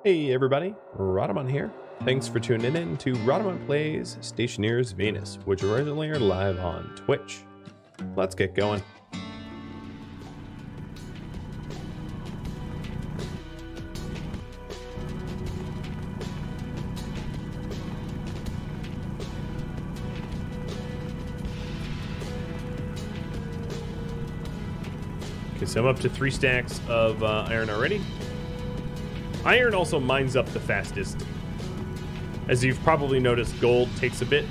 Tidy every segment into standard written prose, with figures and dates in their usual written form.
Hey everybody, Rhadamant here. Thanks for tuning in to Rhadamant Plays Stationeers Venus, which originally are live on Twitch. Let's get going. Okay, so I'm up to 3 stacks of iron already. Iron also mines up the fastest. As you've probably noticed, gold takes a bit.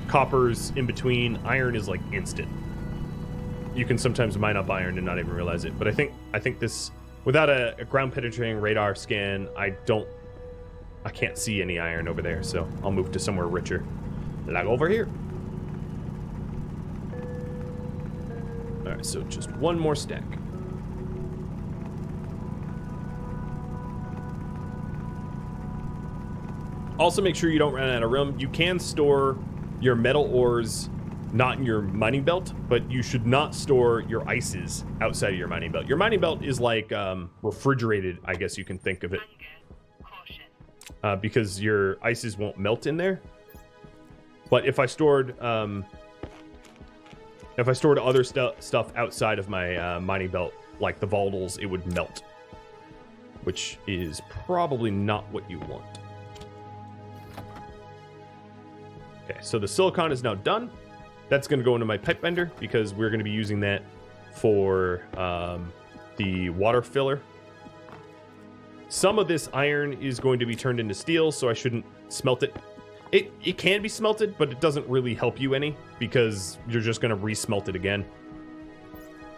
Copper's in between. Iron is like instant. You can sometimes mine up iron and not even realize it. But I think this, without a ground penetrating radar scan, I can't see any iron over there. So I'll move to somewhere richer, like over here. All right, so just one more stack. Also, make sure you don't run out of room. You can store your metal ores not in your mining belt, but you should not store your ices outside of your mining belt. Your mining belt is like refrigerated, I guess you can think of it, because your ices won't melt in there. But if I stored other stuff outside of my mining belt, like the volatiles, it would melt, which is probably not what you want. Okay, so the silicon is now done. That's going to go into my pipe bender because we're going to be using that for the water filler. Some of this iron is going to be turned into steel, so I shouldn't smelt it. It can be smelted, but it doesn't really help you any because you're just going to re-smelt it again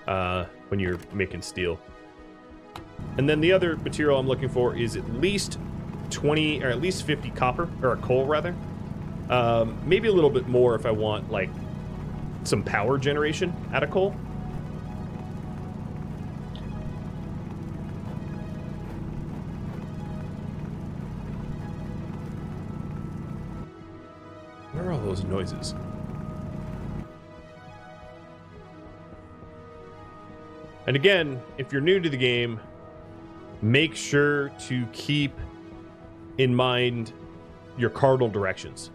when you're making steel. And then the other material I'm looking for is at least 20 or at least 50 copper, or coal rather. Maybe a little bit more if I want like some power generation out of coal. Where are all those noises? And again, if you're new to the game, make sure to keep in mind your cardinal directions,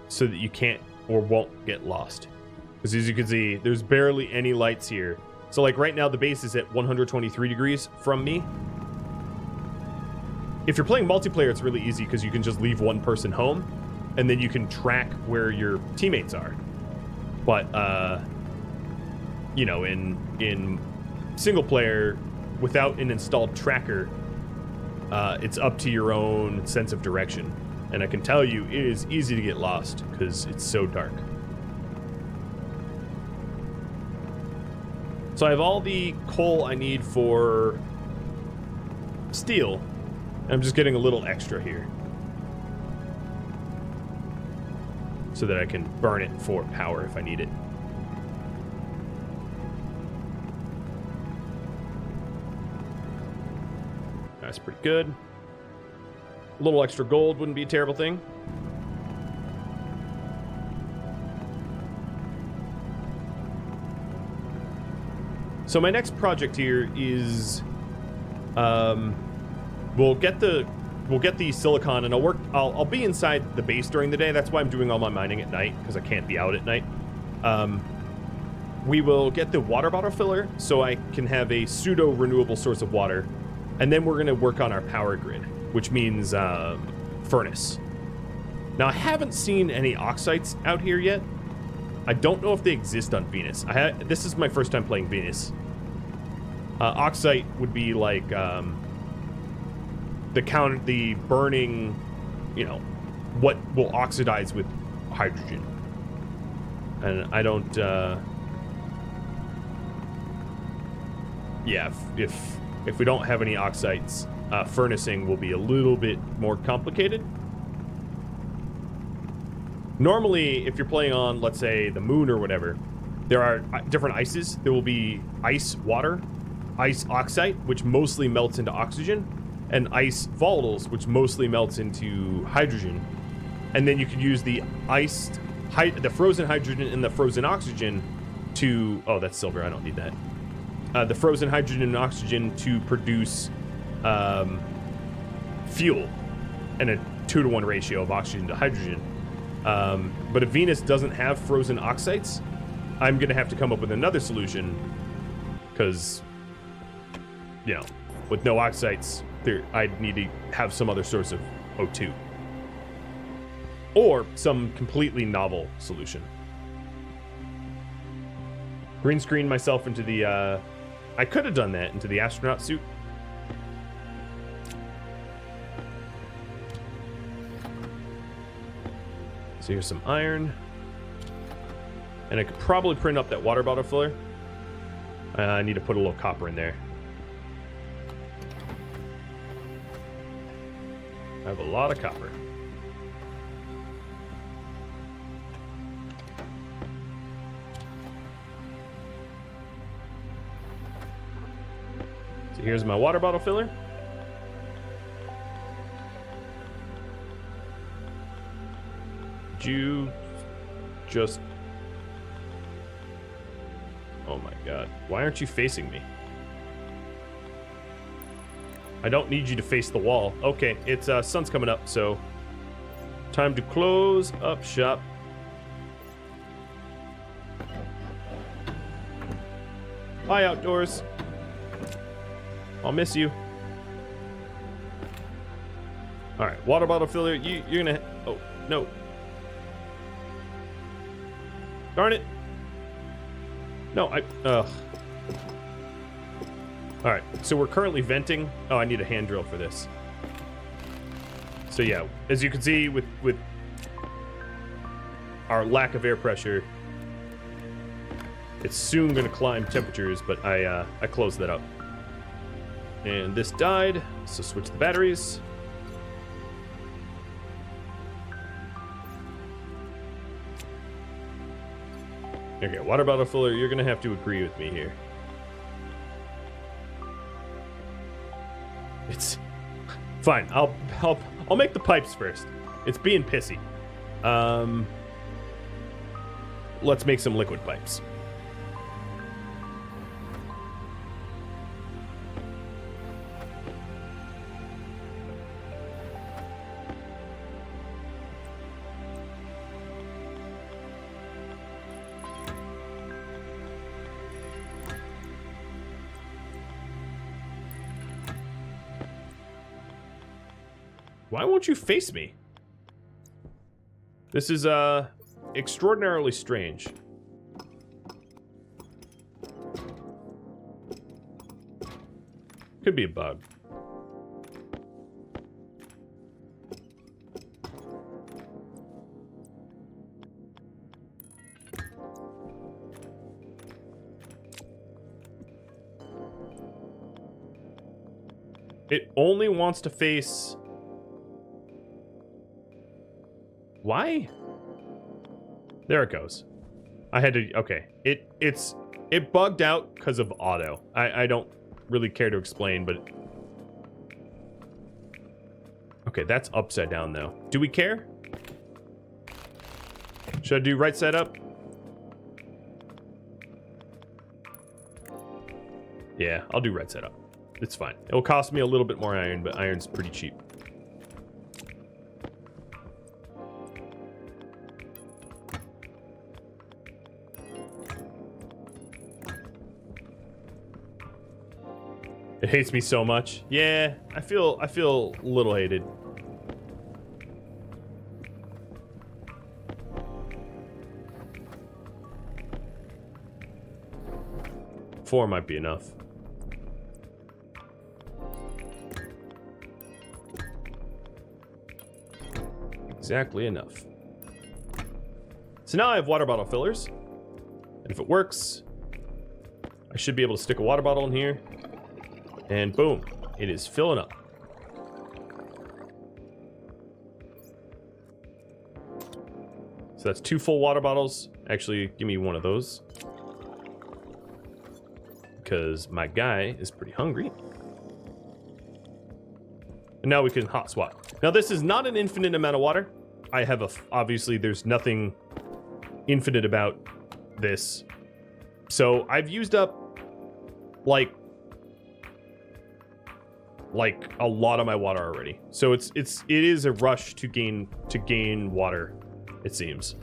so that you can't or won't get lost. Because as you can see, there's barely any lights here. So like right now, the base is at 123 degrees from me. If you're playing multiplayer, it's really easy because you can just leave one person home and then you can track where your teammates are. But, you know, in single player, without an installed tracker, it's up to your own sense of direction. And I can tell you, it is easy to get lost because it's so dark. So I have all the coal I need for steel. I'm just getting a little extra here so that I can burn it for power if I need it. That's pretty good. A little extra gold wouldn't be a terrible thing. So my next project here is we'll get the silicon, and I'll be inside the base during the day. That's why I'm doing all my mining at night, because I can't be out at night. We will get the water bottle filler so I can have a pseudo renewable source of water, and then we're going to work on our power grid, which means furnace. Now, I haven't seen any oxides out here yet. I don't know if they exist on Venus. This is my first time playing Venus. Oxide would be like the burning, you know, what will oxidize with hydrogen. And I don't, yeah, if we don't have any oxides, furnacing will be a little bit more complicated. Normally, if you're playing on, let's say, the moon or whatever, there are different ices. There will be ice water, ice oxide, which mostly melts into oxygen, and ice volatiles, which mostly melts into hydrogen. And then you can use the frozen hydrogen and the frozen oxygen to... Oh, that's silver. I don't need that. The frozen hydrogen and oxygen to produce fuel and a 2-to-1 ratio of oxygen to hydrogen. But if Venus doesn't have frozen oxides, I'm going to have to come up with another solution because, you know, with no oxides, I'd need to have some other source of O2. Or some completely novel solution. Green screen myself into the, I could have done that into the astronaut suit. So here's some iron. And I could probably print up that water bottle filler. I need to put a little copper in there. I have a lot of copper. So here's my water bottle filler. Did you just... Oh my god. Why aren't you facing me? I don't need you to face the wall. Okay, it's sun's coming up, so time to close up shop. Bye, outdoors. I'll miss you. All right, water bottle filler. You're gonna. Oh no! Darn it! No, Ugh. All right, so we're currently venting. Oh, I need a hand drill for this. So yeah, as you can see with our lack of air pressure, it's soon going to climb temperatures, but I closed that up. And this died, so switch the batteries. Okay, water bottle filler, you're going to have to agree with me here. It's fine. I'll make the pipes first. It's being pissy. Let's make some liquid pipes. Why won't you face me? This is, extraordinarily strange. Could be a bug. It only wants to face... Why? There it goes. I had to... Okay. It bugged out because of auto. I don't really care to explain, but... Okay, that's upside down, though. Do we care? Should I do right side up? Yeah, I'll do right side up. It's fine. It'll cost me a little bit more iron, but iron's pretty cheap. It hates me so much. Yeah, I feel a little hated. Four might be enough. Exactly enough. So now I have water bottle fillers. And if it works, I should be able to stick a water bottle in here. And boom, it is filling up. So that's 2 full water bottles. Actually, give me one of those. Because my guy is pretty hungry. And now we can hot swap. Now this is not an infinite amount of water. I have obviously there's nothing infinite about this. So I've used up like like a lot of my water already. So it is a rush to gain water, it seems.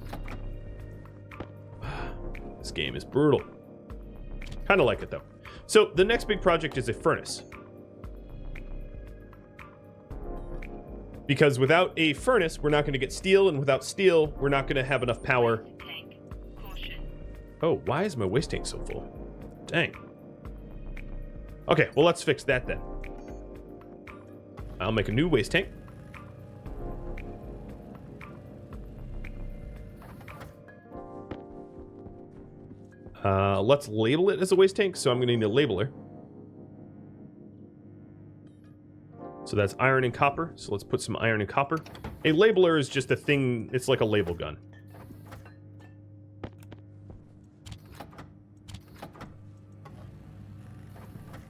This game is brutal. Kind of like it though. So the next big project is a furnace. Because without a furnace, we're not going to get steel, and without steel, we're not going to have enough power. Oh, why is my waste tank so full? Dang. Okay, well, let's fix that then. I'll make a new waste tank. Let's label it as a waste tank, so I'm going to need a labeler. So that's iron and copper, so let's put some iron and copper. A labeler is just a thing, it's like a label gun.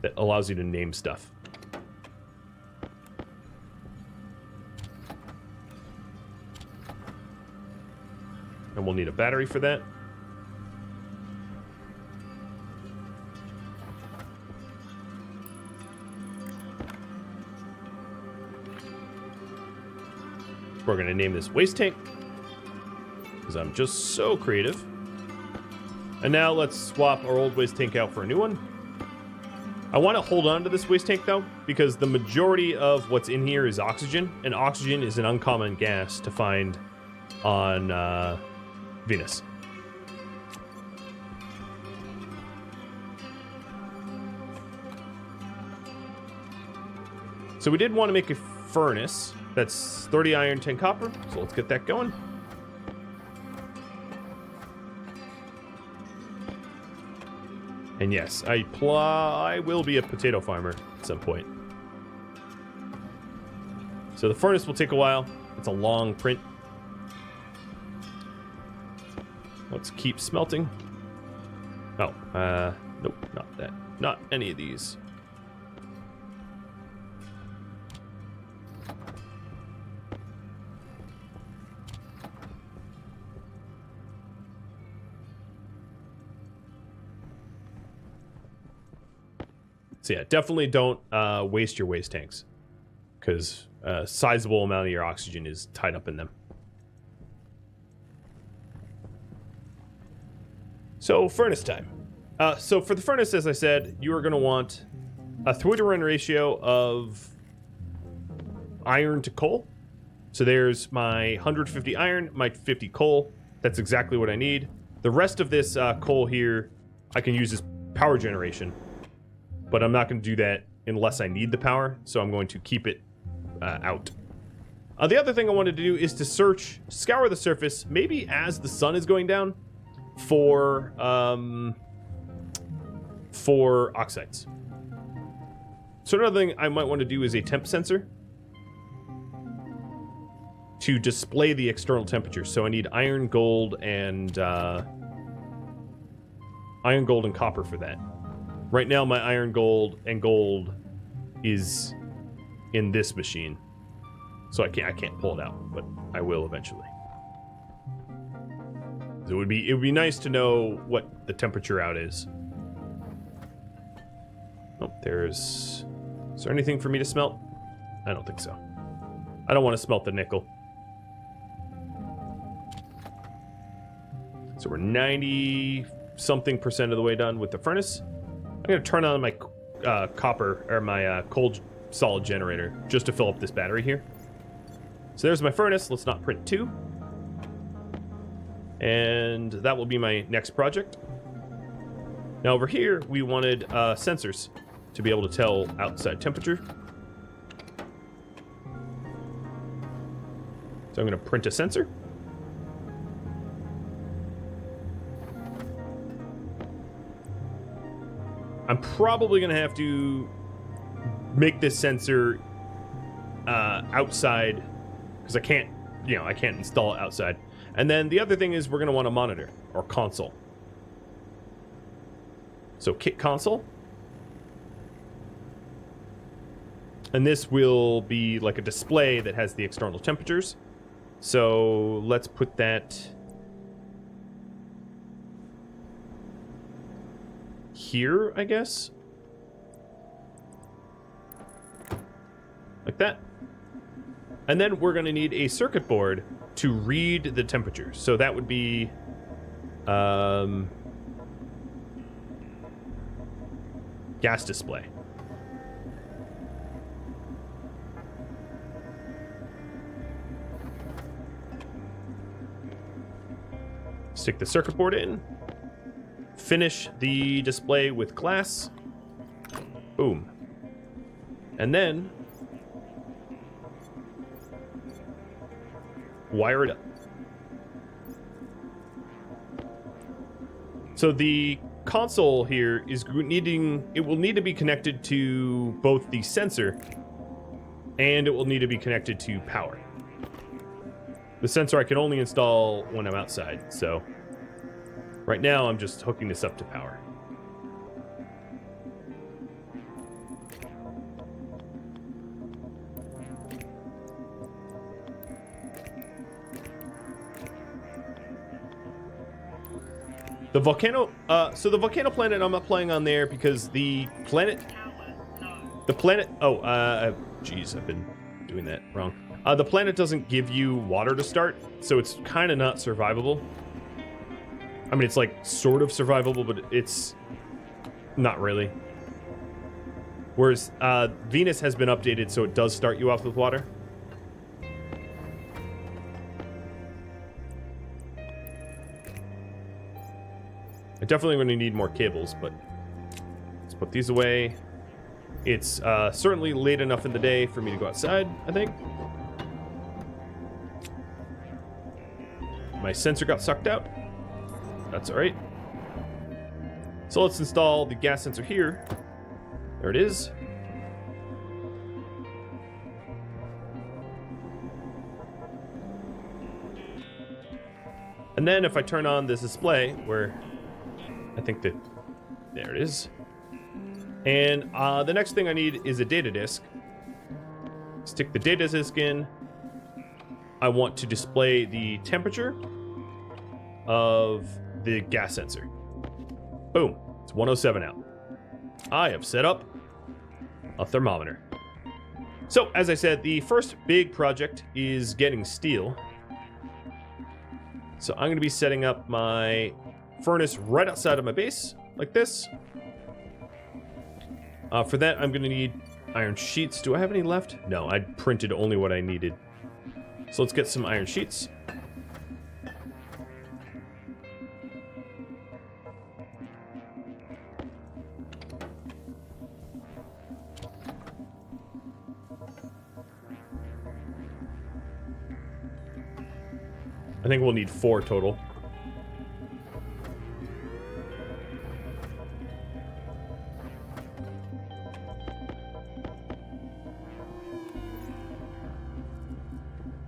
That allows you to name stuff. And we'll need a battery for that. We're going to name this waste tank because I'm just so creative. And now let's swap our old waste tank out for a new one. I want to hold on to this waste tank though, because the majority of what's in here is oxygen, and oxygen is an uncommon gas to find on Venus. So we did want to make a furnace. That's 30 iron, 10 copper, so let's get that going. And yes, I will be a potato farmer at some point. So the furnace will take a while. It's a long print. Let's keep smelting. Oh, nope, not that. Not any of these. So yeah, definitely don't waste your waste tanks, because a sizable amount of your oxygen is tied up in them. So furnace time. So for the furnace, as I said, you are going to want a 3-to-1 ratio of iron to coal. So there's my 150 iron, my 50 coal. That's exactly what I need. The rest of this coal here, I can use as power generation. But I'm not going to do that unless I need the power, so I'm going to keep it out. The other thing I wanted to do is to scour the surface, maybe as the sun is going down, for oxides. So another thing I might want to do is a temp sensor to display the external temperature. So I need iron, gold, and copper for that. Right now, my iron, gold, and gold is in this machine, so I can't pull it out, but I will eventually. So it would be nice to know what the temperature out is. Oh, is there anything for me to smelt? I don't think so. I don't want to smelt the nickel. So we're 90-something% of the way done with the furnace. I'm going to turn on my copper, or my cold solid generator, just to fill up this battery here. So there's my furnace. Let's not print 2. And that will be my next project. Now over here, we wanted sensors to be able to tell outside temperature. So I'm going to print a sensor. I'm probably going to have to make this sensor outside, because I can't install it outside. And then the other thing is we're going to want a monitor or console. So kit console. And this will be like a display that has the external temperatures. So let's put that here, I guess. that. And then we're going to need a circuit board to read the temperature. So that would be gas display. Stick the circuit board in. Finish the display with glass. Boom. And then wire it up. So the console here is it will need to be connected to both the sensor and it will need to be connected to power. The sensor I can only install when I'm outside, so right now I'm just hooking this up to power. The volcano, so the volcano planet I'm not playing on there because the planet, geez, I've been doing that wrong. The planet doesn't give you water to start, so it's kind of not survivable. I mean, it's like sort of survivable, but it's not really. Whereas Venus has been updated, so it does start you off with water. I definitely going to need more cables, but let's put these away. It's certainly late enough in the day for me to go outside, I think. My sensor got sucked out. That's all right. So let's install the gas sensor here. There it is. And then if I turn on this display, where I think that there it is. And the next thing I need is a data disk. Stick the data disk in. I want to display the temperature of the gas sensor. Boom. It's 107 out. I have set up a thermometer. So, as I said, the first big project is getting steel. So I'm going to be setting up my furnace right outside of my base, like this. For that, I'm going to need iron sheets. Do I have any left? No, I printed only what I needed. So let's get some iron sheets. I think we'll need 4 total.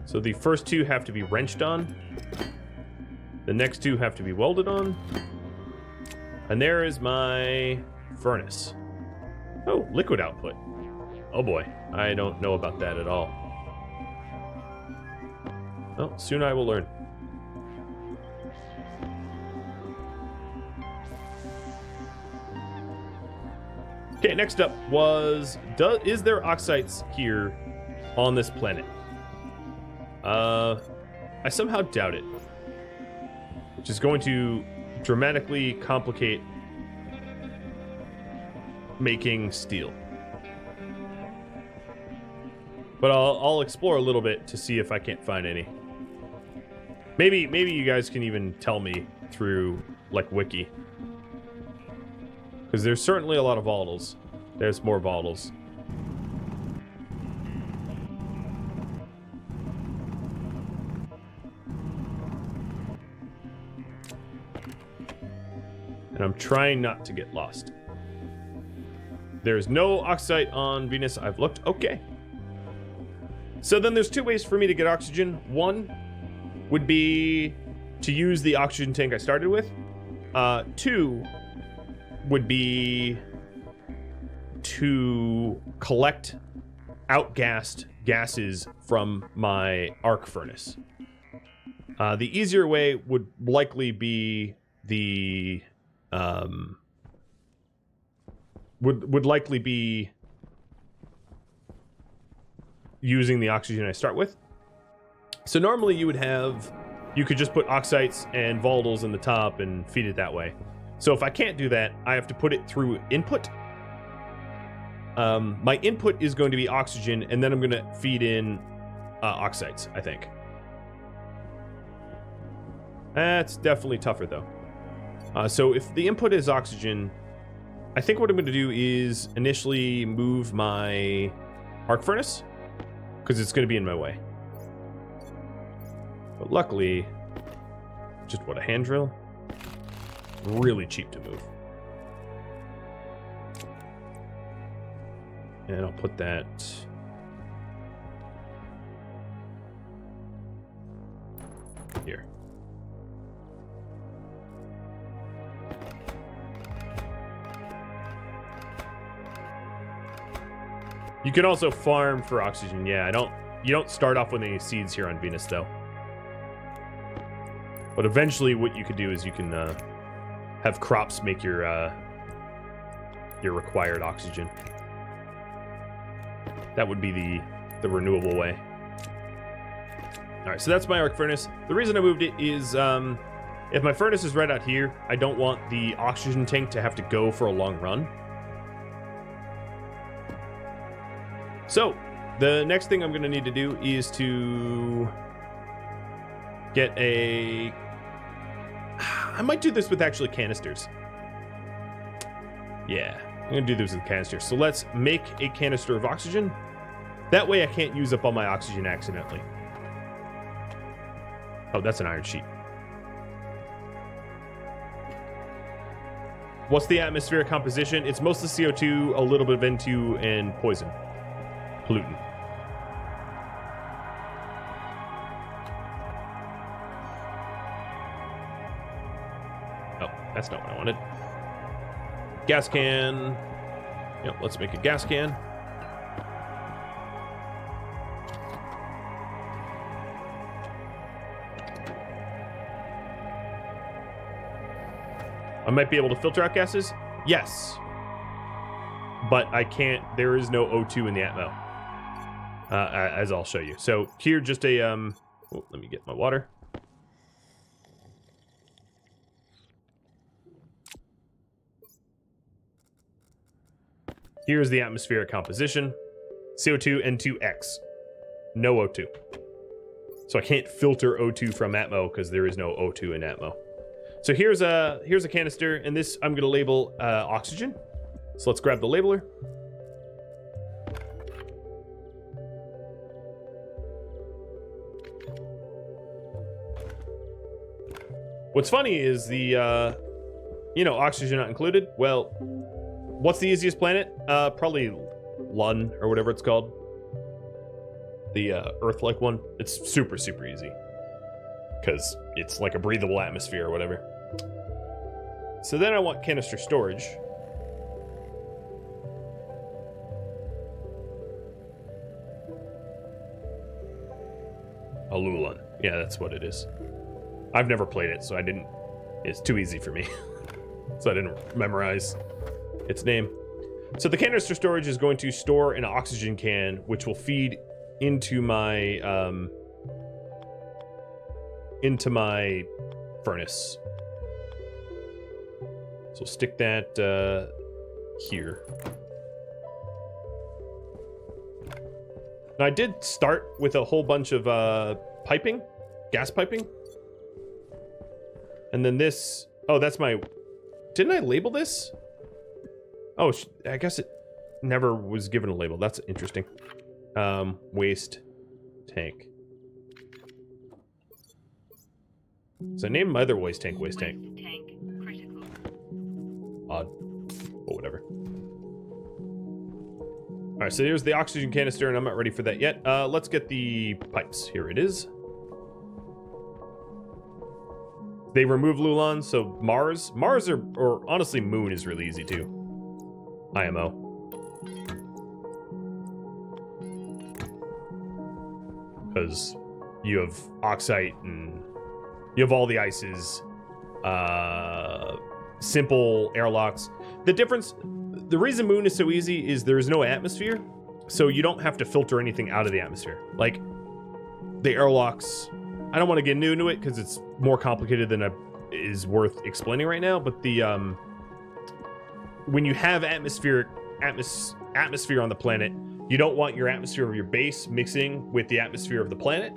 So the first 2 have to be wrenched on. The next 2 have to be welded on. And there is my furnace. Oh, liquid output. Oh boy, I don't know about that at all. Well, soon I will learn. Okay, next up was, is there oxides here on this planet? I somehow doubt it. Which is going to dramatically complicate making steel. But I'll explore a little bit to see if I can't find any. Maybe you guys can even tell me through, like, Wiki. Because there's certainly a lot of volatiles. There's more volatiles. And I'm trying not to get lost. There's no oxide on Venus. I've looked. Okay. So then there's 2 ways for me to get oxygen. One would be to use the oxygen tank I started with. 2 would be to collect outgassed gases from my arc furnace. The easier way would likely be the would likely be using the oxygen I start with. So normally you could just put oxites and volatiles in the top and feed it that way. So if I can't do that, I have to put it through input. My input is going to be oxygen, and then I'm going to feed in oxites, I think. That's definitely tougher, though. So if the input is oxygen, I think what I'm going to do is initially move my arc furnace, because it's going to be in my way. But luckily, just what, a hand drill? Really cheap to move. And I'll put that here. You can also farm for oxygen. Yeah, you don't start off with any seeds here on Venus, though. But eventually what you could do is you can have crops make your required oxygen. That would be the renewable way. All right, so that's my arc furnace. The reason I moved it is if my furnace is right out here, I don't want the oxygen tank to have to go for a long run. So the next thing I'm going to need to do is to get a... I might do this with actually canisters. Yeah, I'm going to do this with canisters. So let's make a canister of oxygen. That way I can't use up all my oxygen accidentally. Oh, that's an iron sheet. What's the atmospheric composition? It's mostly CO2, a little bit of N2, and poison. Pollutant. Oh, that's not what I wanted. Gas can. Yep, let's make a gas can. I might be able to filter out gases? Yes. But I can't, there is no O2 in the Atmo. As I'll show you. So here, just a, oh, let me get my water. Here's the atmospheric composition. CO2, N2X. No O2. So I can't filter O2 from Atmo because there is no O2 in Atmo. So here's a canister, and this I'm going to label oxygen. So let's grab the labeler. What's funny is the, oxygen not included. Well, what's the easiest planet? Probably Lun, or whatever it's called. The Earth-like one. It's super, super easy. Because it's like a breathable atmosphere or whatever. So then I want canister storage. Alulun. Yeah, that's what it is. I've never played it, so it's too easy for me. So I didn't memorize its name. So the canister storage is going to store an oxygen can, which will feed into my furnace. So stick that here. Now I did start with a whole bunch of piping, gas piping. And then this, oh, that's my, didn't I label this? Oh, I guess it never was given a label. That's interesting. Waste tank. So I named my other waste tank. Tank critical. Odd. But whatever. Alright, so here's the oxygen canister, and I'm not ready for that yet. Let's get the pipes. Here it is. They remove Lulon, so Mars or honestly Moon is really easy too. IMO. Because you have oxite and you have all the ices, simple airlocks. The reason Moon is so easy is there is no atmosphere, so you don't have to filter anything out of the atmosphere. Like, the airlocks, I don't want to get into it because it's more complicated than is worth explaining right now, but the when you have atmosphere on the planet, you don't want your atmosphere of your base mixing with the atmosphere of the planet.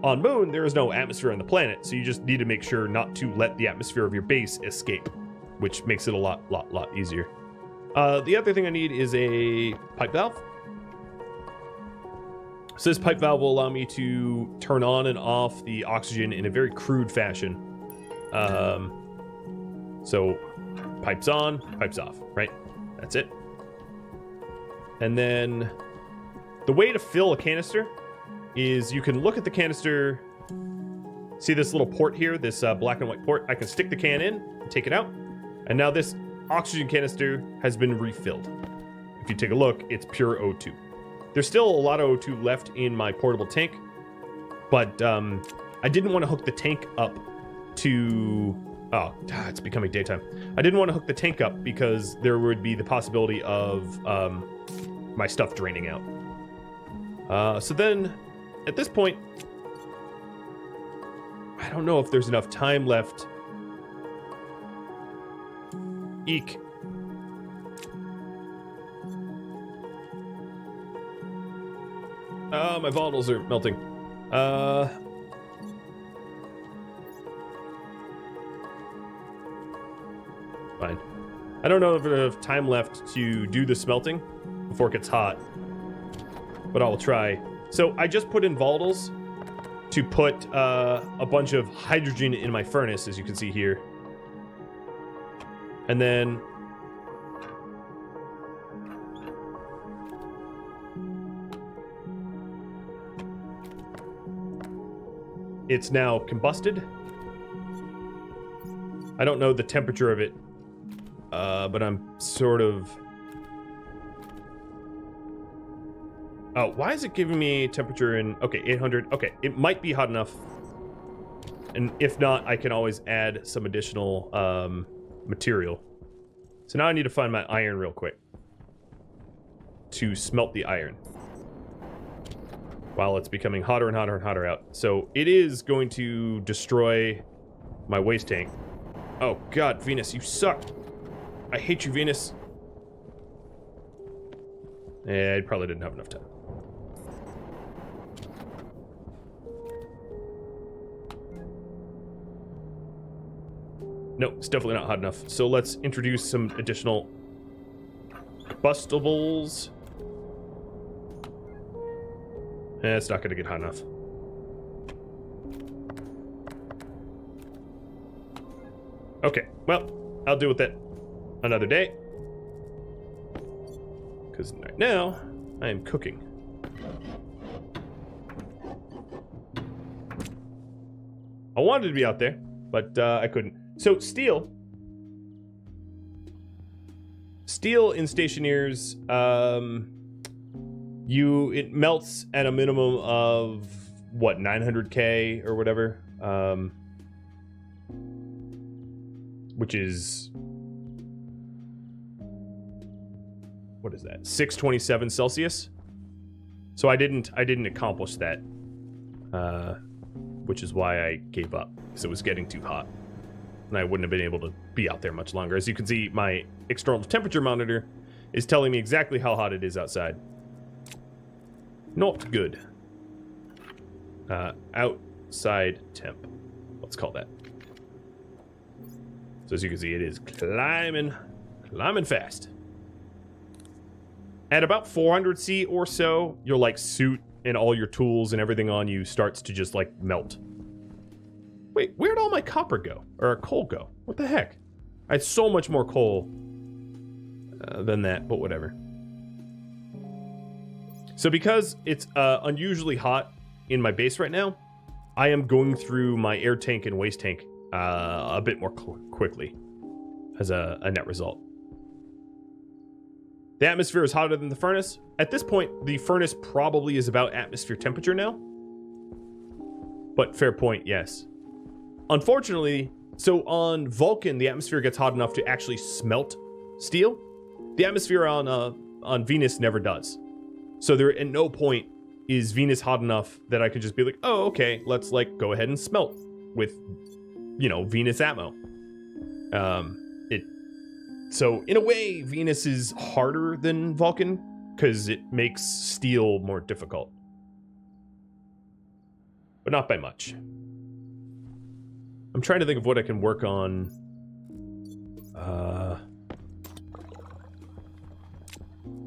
On Moon, there is no atmosphere on the planet, so you just need to make sure not to let the atmosphere of your base escape, which makes it a lot easier. The other thing I need is a pipe valve. So this pipe valve will allow me to turn on and off the oxygen in a very crude fashion. So pipes on, pipes off, right? That's it. And then the way to fill a canister is you can look at the canister. See this little port here, this black and white port? I can stick the can in, take it out, and now this oxygen canister has been refilled. If you take a look, it's pure O2. There's still a lot of O2 left in my portable tank, but I didn't want to hook the tank up to... Oh, it's becoming daytime. I didn't want to hook the tank up because there would be the possibility of my stuff draining out. So then, at this point, I don't know if there's enough time left. Eek. My volatiles are melting. Fine. I don't know if there's enough time left to do the smelting before it gets hot, but I will try. So I just put in volatiles to put a bunch of hydrogen in my furnace, as you can see here. And then it's now combusted. I don't know the temperature of it, but I'm sort of... Oh, why is it giving me temperature in... Okay, 800. Okay, it might be hot enough. And if not, I can always add some additional material. So now I need to find my iron real quick to smelt the iron while it's becoming hotter and hotter and hotter out. So it is going to destroy my waste tank. Oh god, Venus, you suck. I hate you, Venus. I probably didn't have enough time. No, it's definitely not hot enough. So let's introduce some additional combustibles. It's not going to get hot enough. Okay, well, I'll deal with that another day. Because right now, I am cooking. I wanted to be out there, but I couldn't. So, steel in Stationeers, it melts at a minimum of, what, 900k or whatever? Which is... What is that? 627 Celsius. So I didn't accomplish that, which is why I gave up, because it was getting too hot, and I wouldn't have been able to be out there much longer. As you can see, my external temperature monitor is telling me exactly how hot it is outside. Not good. Outside temp. Let's call that. So as you can see, it is climbing fast. At about 400C or so, your like suit and all your tools and everything on you starts to just like melt. Wait, where'd all my copper go? Or coal go? What the heck? I had so much more coal than that, but whatever. So because it's unusually hot in my base right now, I am going through my air tank and waste tank a bit more quickly as a net result. The atmosphere is hotter than the furnace. At this point, the furnace probably is about atmosphere temperature now. But fair point, yes. Unfortunately, so on Vulcan, the atmosphere gets hot enough to actually smelt steel. The atmosphere on Venus never does. So there, at no point is Venus hot enough that I could just be like, oh, okay, let's like go ahead and smelt with, Venus ammo. So in a way, Venus is harder than Vulcan because it makes steel more difficult, but not by much. I'm trying to think of what I can work on. I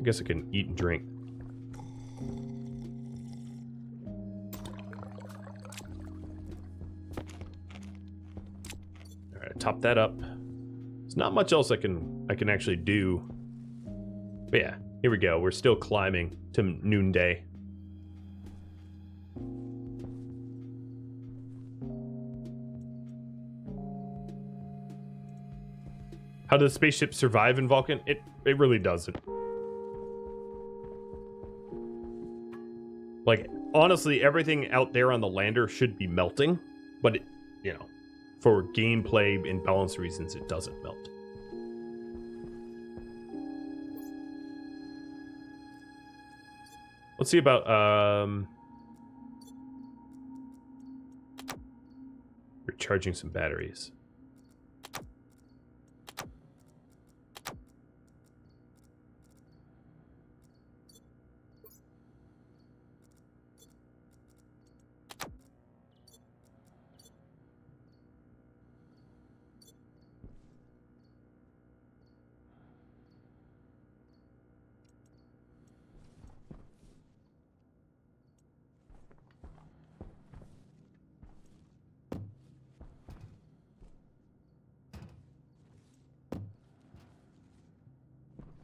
guess I can eat and drink. All right, top that up. There's not much else I can actually do. But yeah, here we go. We're still climbing to noonday. How does the spaceship survive in Vulcan? It really doesn't. Like, honestly, everything out there on the lander should be melting, but for gameplay and balance reasons, it doesn't melt. Let's see about recharging some batteries.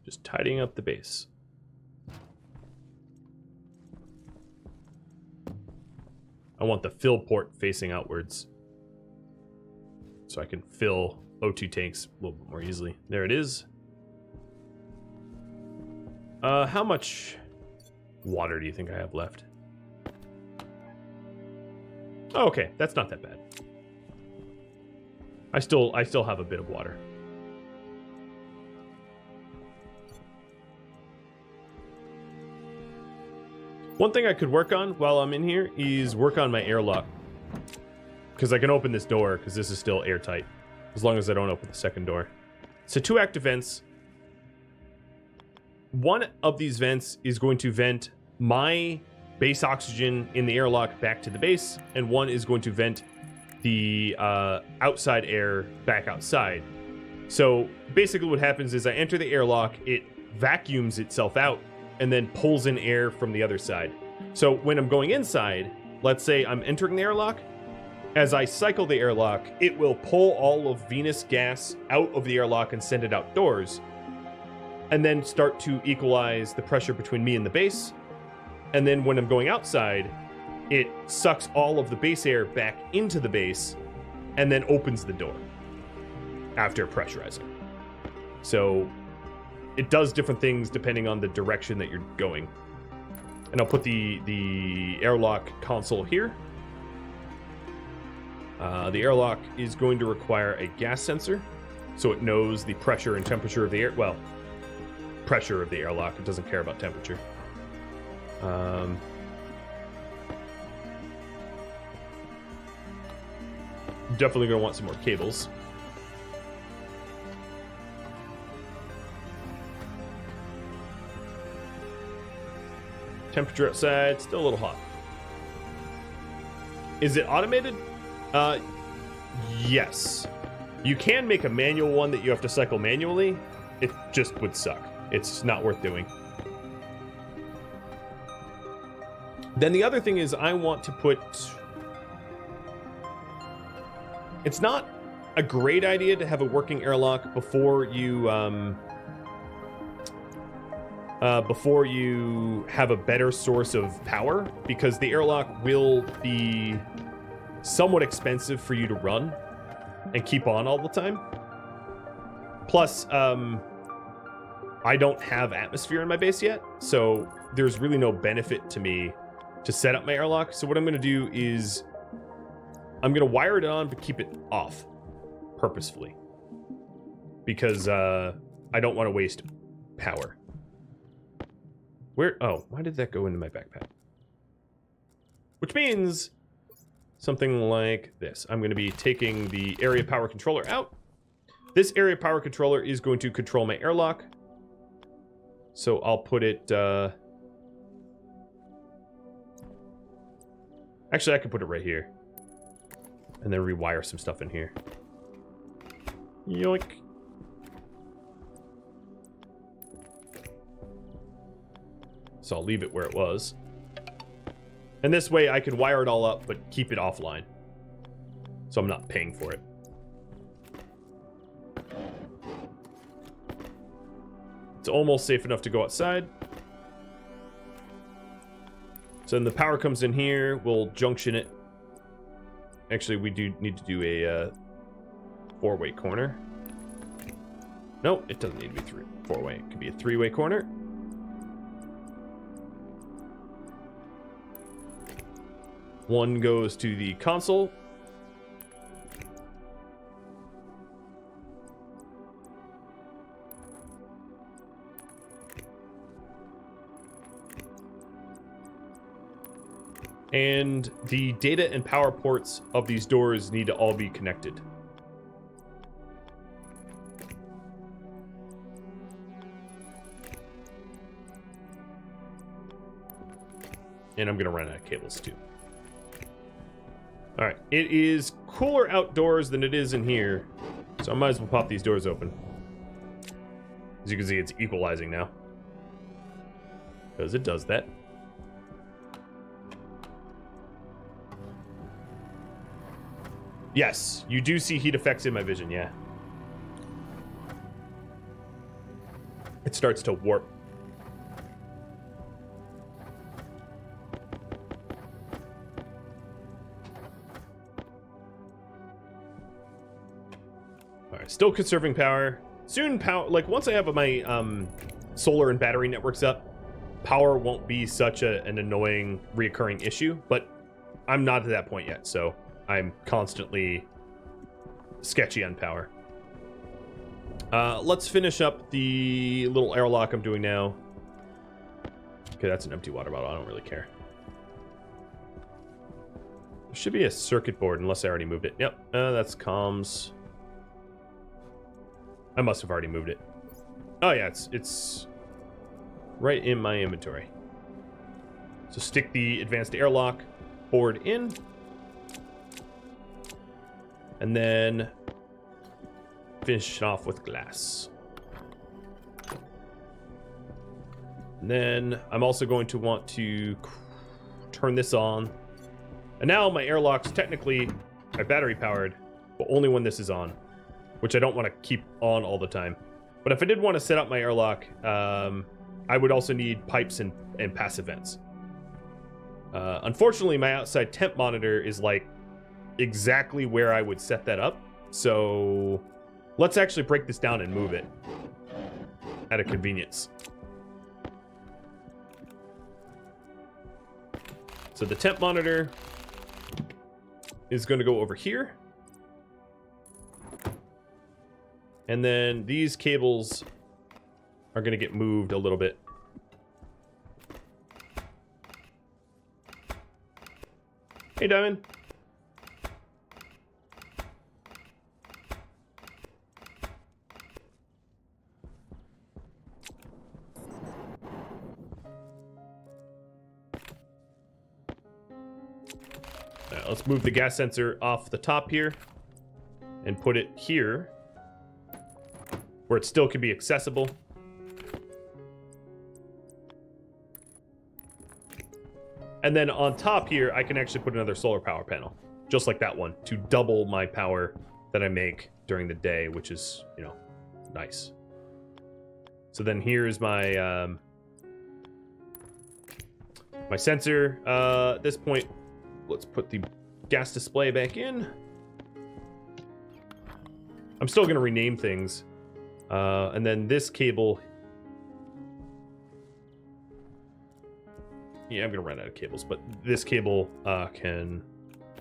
Just tidying up the base. I want the fill port facing outwards, so I can fill O2 tanks a little bit more easily. There it is. How much water do you think I have left? Oh, okay, that's not that bad. I still have a bit of water. One thing I could work on while I'm in here is work on my airlock. Because I can open this door, because this is still airtight. As long as I don't open the second door. So 2 active vents. One of these vents is going to vent my base oxygen in the airlock back to the base. And one is going to vent the outside air back outside. So basically what happens is I enter the airlock, it vacuums itself out, and then pulls in air from the other side. So when I'm going inside, let's say I'm entering the airlock, as I cycle the airlock, it will pull all of Venus gas out of the airlock and send it outdoors, and then start to equalize the pressure between me and the base. And then when I'm going outside, it sucks all of the base air back into the base and then opens the door after pressurizing. So it does different things depending on the direction that you're going. And I'll put the airlock console here. The airlock is going to require a gas sensor, so it knows the pressure and temperature of the air. Well, pressure of the airlock. It doesn't care about temperature. Definitely going to want some more cables. Temperature outside, still a little hot. Is it automated? Yes. You can make a manual one that you have to cycle manually. It just would suck. It's not worth doing. Then the other thing is I want to put... It's not a great idea to have a working airlock before you have a better source of power, because the airlock will be somewhat expensive for you to run and keep on all the time. Plus, I don't have atmosphere in my base yet, so there's really no benefit to me to set up my airlock. So what I'm going to do is I'm going to wire it on, but keep it off purposefully, because I don't want to waste power. Where? Oh, why did that go into my backpack? Which means something like this. I'm going to be taking the area power controller out. This area power controller is going to control my airlock. So I'll put it... Actually, I could put it right here. And then rewire some stuff in here. Yoink. So I'll leave it where it was. And this way I can wire it all up, but keep it offline. So I'm not paying for it. It's almost safe enough to go outside. So then the power comes in here. We'll junction it. Actually, we do need to do a four-way corner. No, it doesn't need to be four-way. It could be a three-way corner. One goes to the console. And the data and power ports of these doors need to all be connected. And I'm going to run out of cables too. All right, it is cooler outdoors than it is in here, so I might as well pop these doors open. As you can see, it's equalizing now, because it does that. Yes, you do see heat effects in my vision, yeah. It starts to warp. Alright, still conserving power. Soon power, like once I have my solar and battery networks up, power won't be such an annoying reoccurring issue, but I'm not at that point yet, so I'm constantly sketchy on power. Let's finish up the little airlock I'm doing now. Okay, that's an empty water bottle. I don't really care. There should be a circuit board, unless I already moved it. Yep, that's comms. I must have already moved it. Oh yeah, it's right in my inventory. So stick the advanced airlock board in. And then finish it off with glass. And then I'm also going to want to turn this on. And now my airlocks technically are battery powered, but only when this is on, which I don't want to keep on all the time. But if I did want to set up my airlock, I would also need pipes and passive vents. Unfortunately, my outside temp monitor is like exactly where I would set that up. So let's actually break this down and move it at a convenience. So the temp monitor is going to go over here. And then these cables are going to get moved a little bit. Hey, Diamond. Let's move the gas sensor off the top here and put it here where it still can be accessible. And then on top here, I can actually put another solar power panel, just like that one, to double my power that I make during the day, which is, you know, nice. So then here's my my sensor. At this point, let's put the gas display back in. I'm still going to rename things. And then this cable. Yeah, I'm going to run out of cables, but this cable can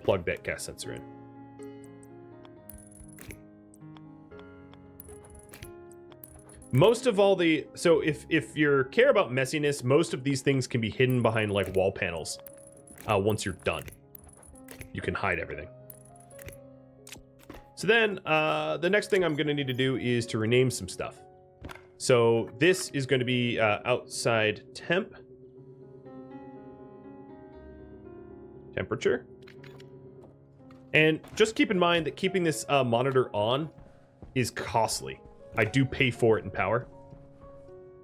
plug that gas sensor in. Most of all the... So if you care about messiness, most of these things can be hidden behind, like, wall panels. Once you're done. You can hide everything. So then, the next thing I'm going to need to do is to rename some stuff. So this is going to be outside temp. Temperature. And just keep in mind that keeping this monitor on is costly. I do pay for it in power.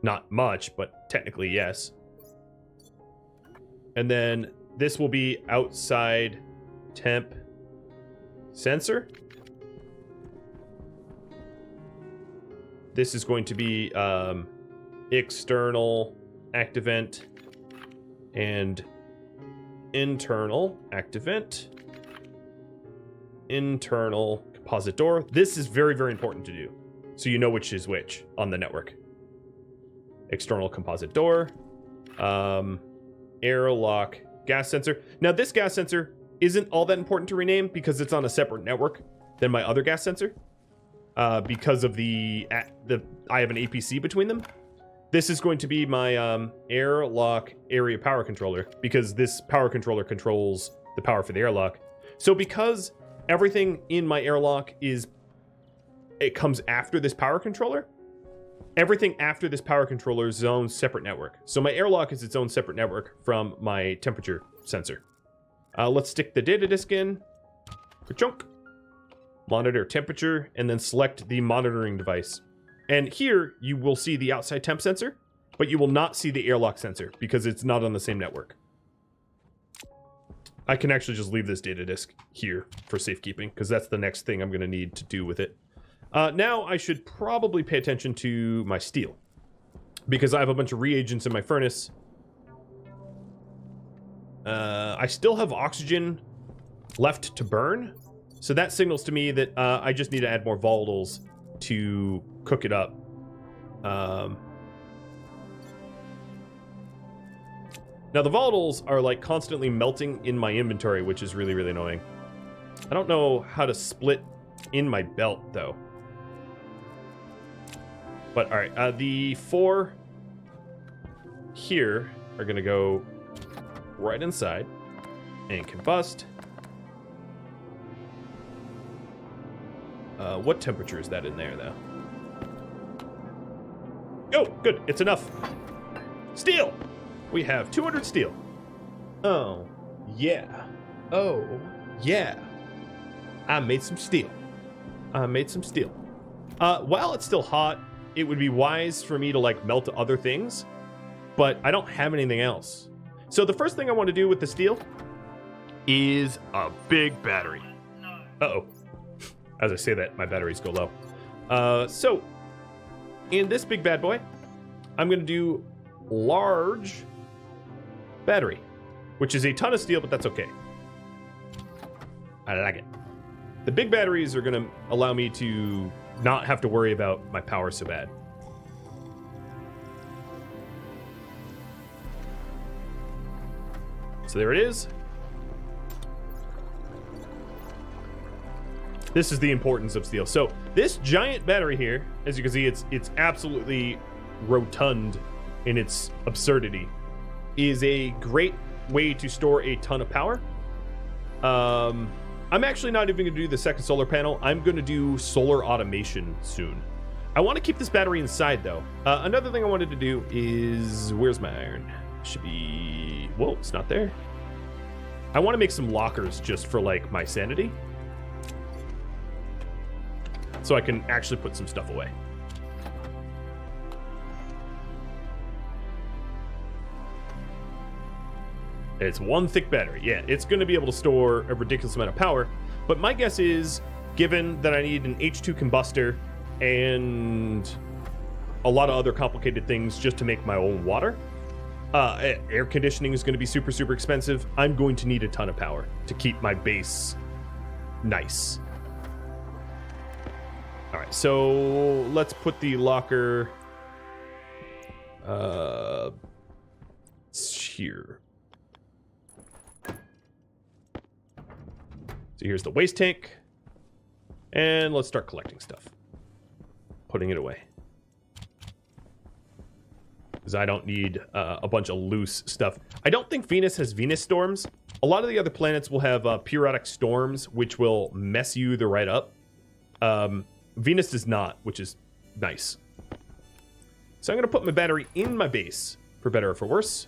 Not much, but technically yes. And then this will be outside temp sensor. This is going to be external activent and internal activent. Internal composite door. This is very, very important to do, so you know which is which on the network. External composite door. Airlock gas sensor. Now, this gas sensor isn't all that important to rename because it's on a separate network than my other gas sensor. Because of I have an APC between them. This is going to be my airlock area power controller because this power controller controls the power for the airlock. So because everything in my airlock it comes after this power controller, everything after this power controller is its own separate network. So my airlock is its own separate network from my temperature sensor. Let's stick the data disk in. Chunk. Monitor temperature, and then select the monitoring device. And here you will see the outside temp sensor, but you will not see the airlock sensor because it's not on the same network. I can actually just leave this data disk here for safekeeping because that's the next thing I'm going to need to do with it. Now I should probably pay attention to my steel because I have a bunch of reagents in my furnace. I still have oxygen left to burn. So that signals to me that I just need to add more volatiles to cook it up. Now the volatiles are like constantly melting in my inventory, which is really, really annoying. I don't know how to split in my belt though. But all right, the 4 here are gonna go right inside and combust. What temperature is that in there, though? Oh, good. It's enough. Steel! We have 200 steel. Oh, yeah. Oh, yeah. I made some steel. While it's still hot, it would be wise for me to, like, melt other things, but I don't have anything else. So the first thing I want to do with the steel is a big battery. Uh-oh. As I say that, my batteries go low. So, in this big bad boy, I'm going to do large battery, which is a ton of steel, but that's okay. I like it. The big batteries are going to allow me to not have to worry about my power so bad. So there it is. This is the importance of steel. So this giant battery here, as you can see, it's absolutely rotund in its absurdity, is a great way to store a ton of power. I'm actually not even going to do the second solar panel. I'm going to do solar automation soon. I want to keep this battery inside, though. Another thing I wanted to do is... Where's my iron? Should be... Whoa, it's not there. I want to make some lockers just for, like, my sanity. So I can actually put some stuff away. It's one thick battery. Yeah, it's going to be able to store a ridiculous amount of power. But my guess is, given that I need an H2 combustor and a lot of other complicated things just to make my own water, air conditioning is going to be super, super expensive. I'm going to need a ton of power to keep my base nice. All right, so let's put the locker here. So here's the waste tank. And let's start collecting stuff. Putting it away. because I don't need a bunch of loose stuff. I don't think Venus has Venus storms. A lot of the other planets will have periodic storms, which will mess you either right up. Venus does not, which is nice. So I'm going to put my battery in my base, for better or for worse.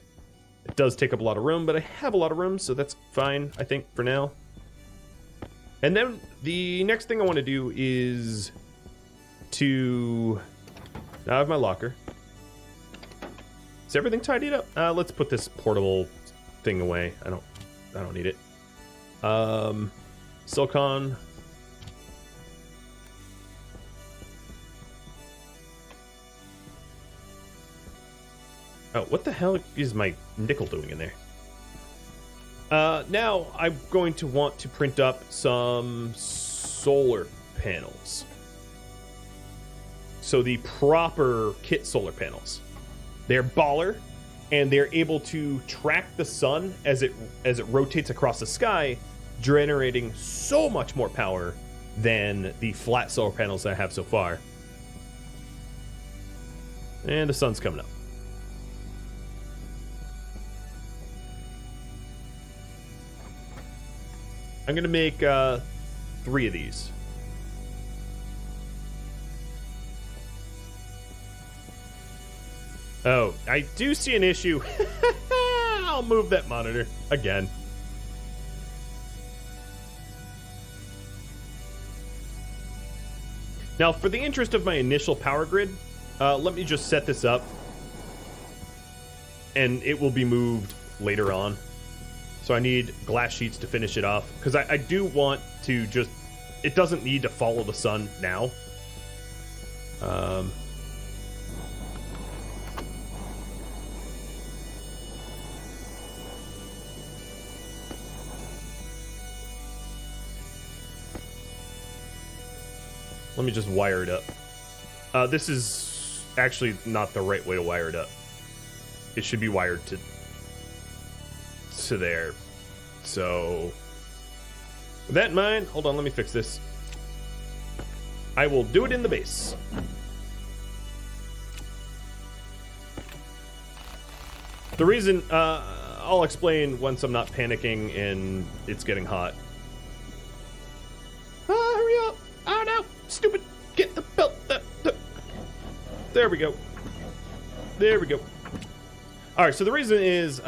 It does take up a lot of room, but I have a lot of room, so that's fine, I think, for now. And then the next thing I want to do is to... Now I have my locker. Is everything tidied up? Let's put this portable thing away. I don't need it. Silicon. Oh, what the hell is my nickel doing in there? Now I'm going to want to print up some solar panels. So the proper kit solar panels. They're baller, and they're able to track the sun as it rotates across the sky, generating so much more power than the flat solar panels I have so far. And the sun's coming up. I'm going to make 3 of these. Oh, I do see an issue. I'll move that monitor again. Now, for the interest of my initial power grid, let me just set this up. And it will be moved later on. So I need glass sheets to finish it off. Because I do want to just... It doesn't need to follow the sun now. Let me just wire it up. This is actually not the right way to wire it up. It should be wired to there. So, with that in mind, hold on, let me fix this. I will do it in the base. The reason, I'll explain once I'm not panicking and it's getting hot. Hurry up! Oh no! Stupid! Get the belt! There we go. There we go. Alright, so the reason is,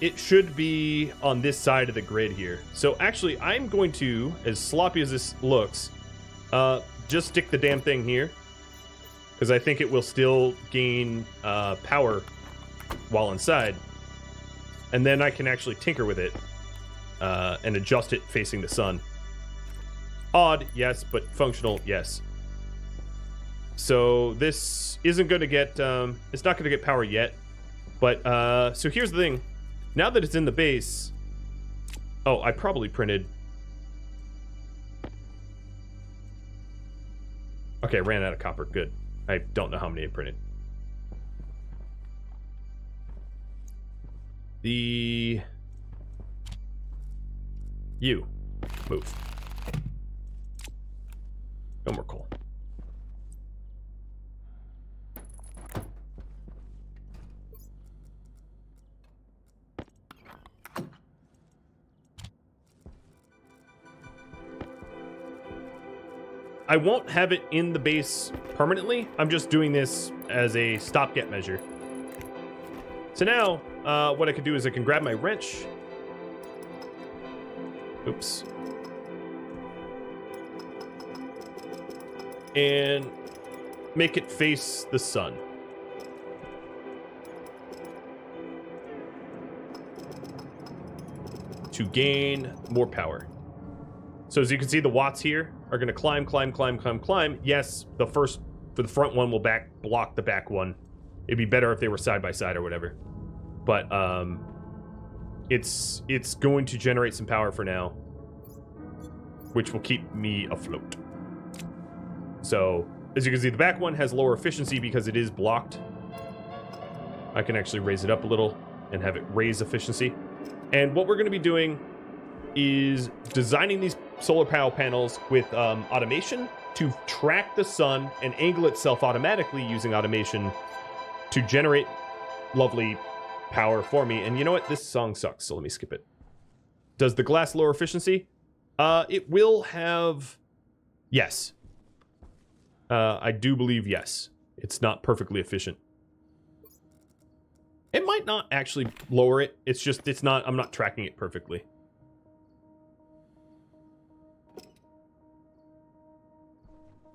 it should be on this side of the grid here. So actually, I'm going to, as sloppy as this looks, just stick the damn thing here. Because I think it will still gain power while inside. And then I can actually tinker with it and adjust it facing the sun. Odd, yes, but functional, yes. So this isn't going to get, it's not going to get power yet. But, so here's the thing. Now that it's in the base... Oh, I probably printed... Okay, I ran out of copper. Good. I don't know how many I printed. The... You. Move. No more coal. I won't have it in the base permanently. I'm just doing this as a stopgap measure. So now, what I can do is I can grab my wrench. Oops. And make it face the sun. To gain more power. So as you can see, the watts here are going to climb, climb, climb, climb, climb. Yes, the front one will block the back one. It'd be better if they were side by side or whatever. But it's going to generate some power for now, which will keep me afloat. So as you can see, the back one has lower efficiency because it is blocked. I can actually raise it up a little and have it raise efficiency. And what we're going to be doing is designing these solar panels with automation to track the sun and angle itself automatically using automation to generate lovely power for me. And you know what? This song sucks, so let me skip it. Does the glass lower efficiency? It will have... Yes. I do believe yes. It's not perfectly efficient. It might not actually lower it. It's just, it's not, I'm not tracking it perfectly.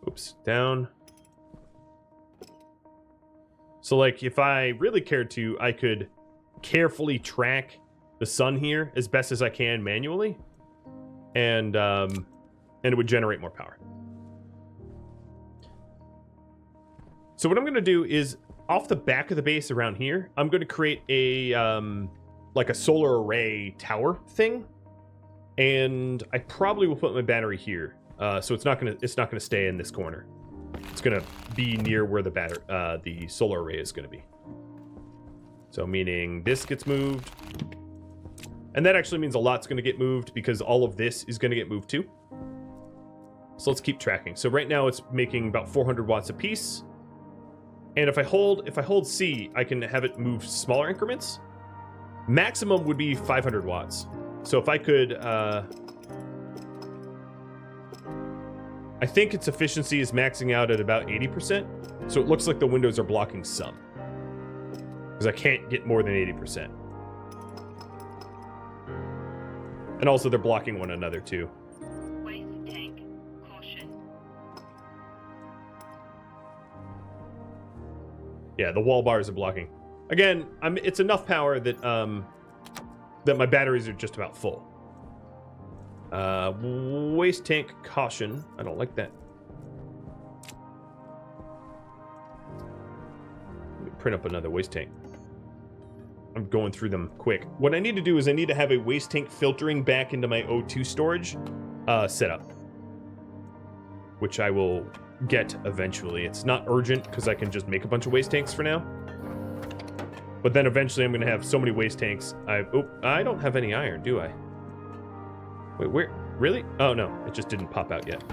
Oops, down. So like, if I really cared to, I could carefully track the sun here as best as I can manually. And it would generate more power. So what I'm going to do is, off the back of the base around here, I'm going to create a, like a solar array tower thing. And I probably will put my battery here. So it's not gonna stay in this corner. It's gonna be near where the solar array is gonna be. So meaning this gets moved. And that actually means a lot's gonna get moved because all of this is gonna get moved too. So let's keep tracking. So right now it's making about 400 watts a piece. And if I hold C, I can have it move smaller increments. Maximum would be 500 watts. So if I could, I think its efficiency is maxing out at about 80%. So it looks like the windows are blocking some. Because I can't get more than 80%. And also they're blocking one another too. Waste tank. Caution. Yeah, the wall bars are blocking. Again, it's enough power that that my batteries are just about full. Waste tank caution. I don't like that. Let me print up another waste tank. I'm going through them quick. What I need to do is I need to have a waste tank filtering back into my O2 storage set up. Which I will get eventually. It's not urgent because I can just make a bunch of waste tanks for now. But then eventually I'm going to have so many waste tanks. I don't have any iron, do I? Wait, where? Really? Oh, no. It just didn't pop out yet.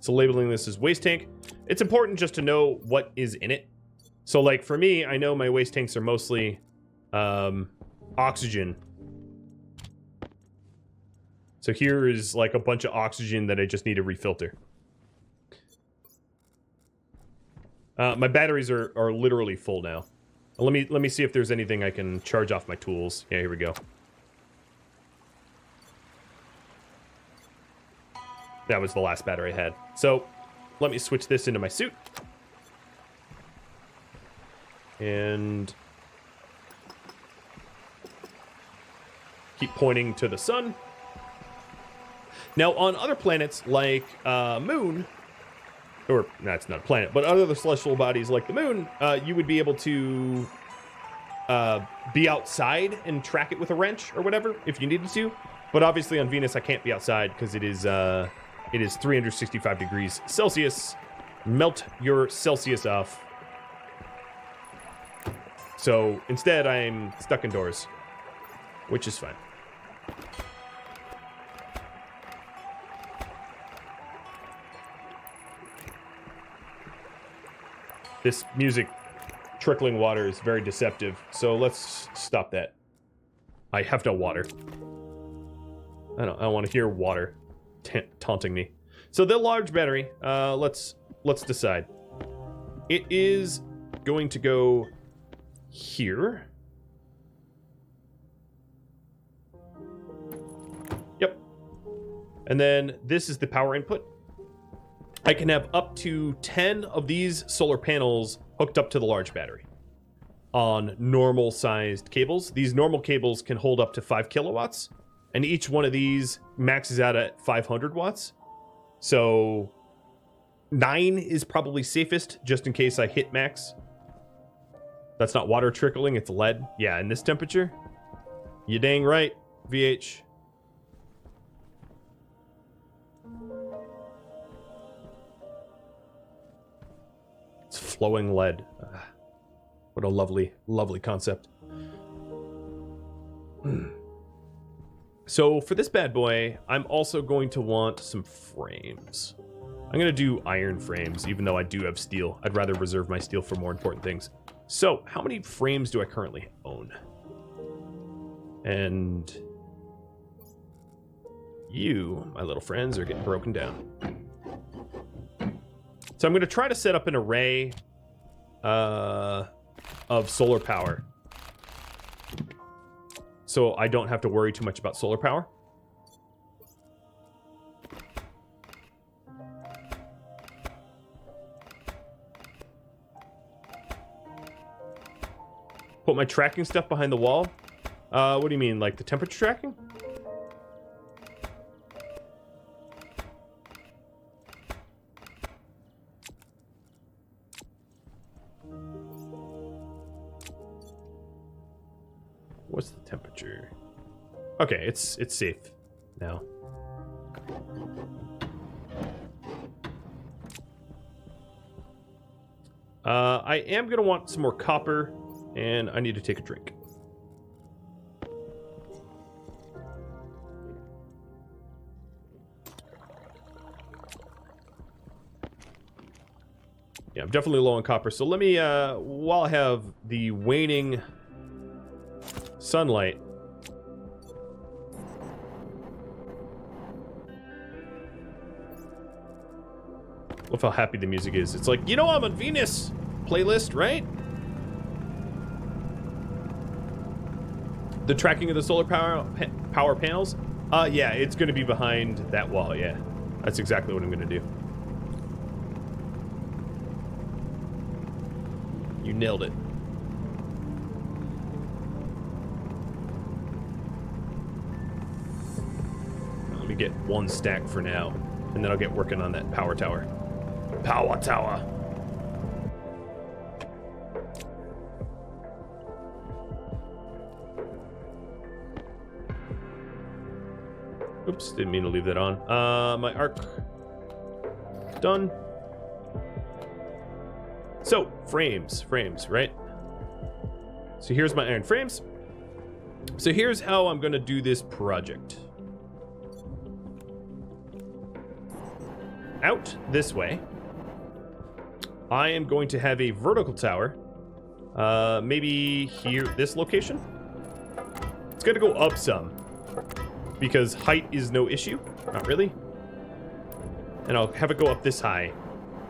So labeling this as waste tank. It's important just to know what is in it. So like for me, I know my waste tanks are mostly oxygen. So here is like a bunch of oxygen that I just need to refilter. My batteries are literally full now. Let me see if there's anything I can charge off my tools. Yeah, here we go. That was the last battery I had. So let me switch this into my suit. And keep pointing to the sun. Now, on other planets like Moon, or that's not a planet, but other celestial bodies like the Moon, you would be able to be outside and track it with a wrench or whatever if you needed to. But obviously on Venus, I can't be outside because it is 365 degrees Celsius. Melt your Celsius off. So instead, I'm stuck indoors, which is fine. This music trickling water is very deceptive, so let's stop that. I have no water. I don't want to hear water taunting me. So the large battery, let's decide. It is going to go here. Yep. And then this is the power input. I can have up to 10 of these solar panels hooked up to the large battery on normal sized cables. These normal cables can hold up to 5 kilowatts, and each one of these maxes out at 500 watts. So 9 is probably safest just in case I hit max. That's not water trickling, it's lead. Yeah, in this temperature. You dang right, VH. flowing lead. What a lovely, lovely concept. So for this bad boy, I'm also going to want some frames. I'm going to do iron frames, even though I do have steel. I'd rather reserve my steel for more important things. So how many frames do I currently own? And you, my little friends, are getting broken down. So I'm going to try to set up an array of solar power, so I don't have to worry too much about solar power. Put my tracking stuff behind the wall. What do you mean, like the temperature tracking? What's the temperature? Okay, it's safe now. I am gonna want some more copper, and I need to take a drink. Yeah, I'm definitely low on copper, so let me, while I have the waning sunlight, look how happy the music is. It's like, you know, I'm on Venus playlist, right? The tracking of the solar power panels? Yeah, it's going to be behind that wall, yeah. That's exactly what I'm going to do. You nailed it. Let me get one stack for now, and then I'll get working on that power tower. Power tower. Oops, didn't mean to leave that on. My arc done. So, frames, right? So here's my iron frames. So here's how I'm gonna do this project. Out this way, I am going to have a vertical tower. Maybe here, this location. It's gonna go up some, because height is no issue. Not really. And I'll have it go up this high.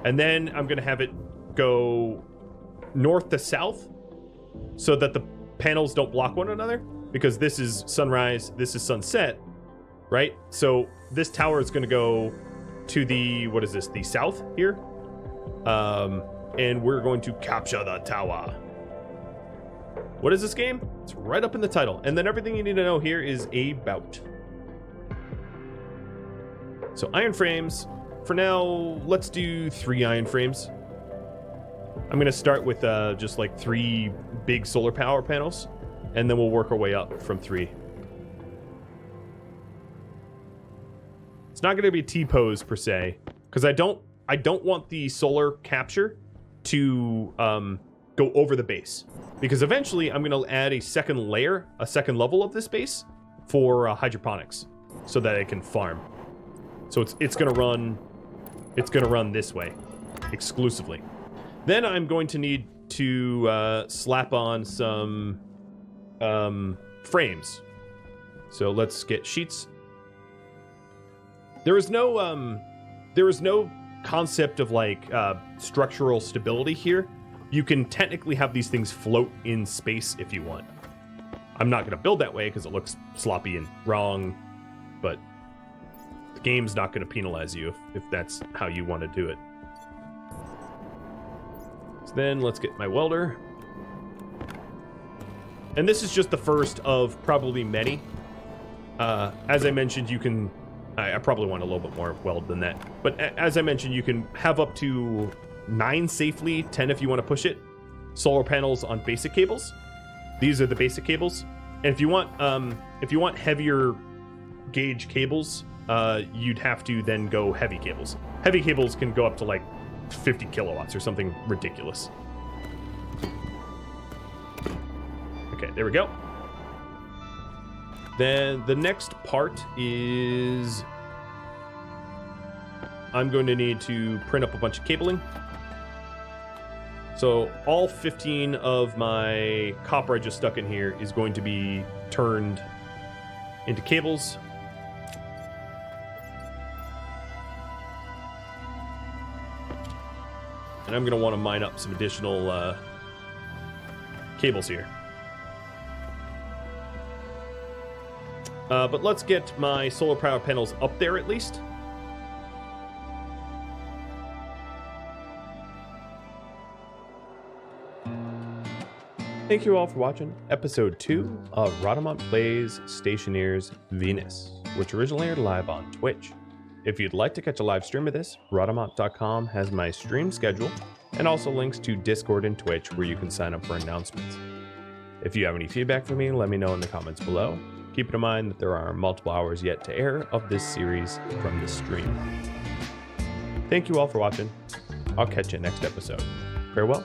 And then I'm gonna have it go north to south so that the panels don't block one another, because this is sunrise, this is sunset, right? So this tower is gonna go to the, what is this, the south here? And we're going to capture the tower. What is this game? It's right up in the title. And then everything you need to know here is about. So iron frames. For now, let's do 3 iron frames. I'm going to start with just like 3 big solar power panels, and then we'll work our way up from 3. It's not going to be a T-pose per se, because I don't want the solar capture to go over the base, because eventually I'm going to add a second layer, a second level of this base for hydroponics, so that I can farm. So it's going to run this way exclusively. Then I'm going to need to slap on some frames. So let's get sheets. There is no concept of like structural stability here. You can technically have these things float in space if you want. I'm not going to build that way because it looks sloppy and wrong, but the game's not going to penalize you if that's how you want to do it. So then let's get my welder. And this is just the first of probably many. As I mentioned, you can... I probably want a little bit more weld than that. But as I mentioned, you can have up to 9 safely, 10 if you want to push it, solar panels on basic cables. These are the basic cables. And if you want heavier gauge cables, you'd have to then go heavy cables. Heavy cables can go up to like 50 kilowatts or something ridiculous. Okay, there we go. Then the next part is I'm going to need to print up a bunch of cabling. So all 15 of my copper I just stuck in here is going to be turned into cables. And I'm going to want to mine up some additional cables here. But let's get my solar power panels up there at least. Thank you all for watching episode 2 of Rhadamant Plays Stationeers Venus, which originally aired live on Twitch. If you'd like to catch a live stream of this, Rhadamant.com has my stream schedule and also links to Discord and Twitch where you can sign up for announcements. If you have any feedback for me, let me know in the comments below. Keep in mind that there are multiple hours yet to air of this series from this stream. Thank you all for watching. I'll catch you next episode. Farewell.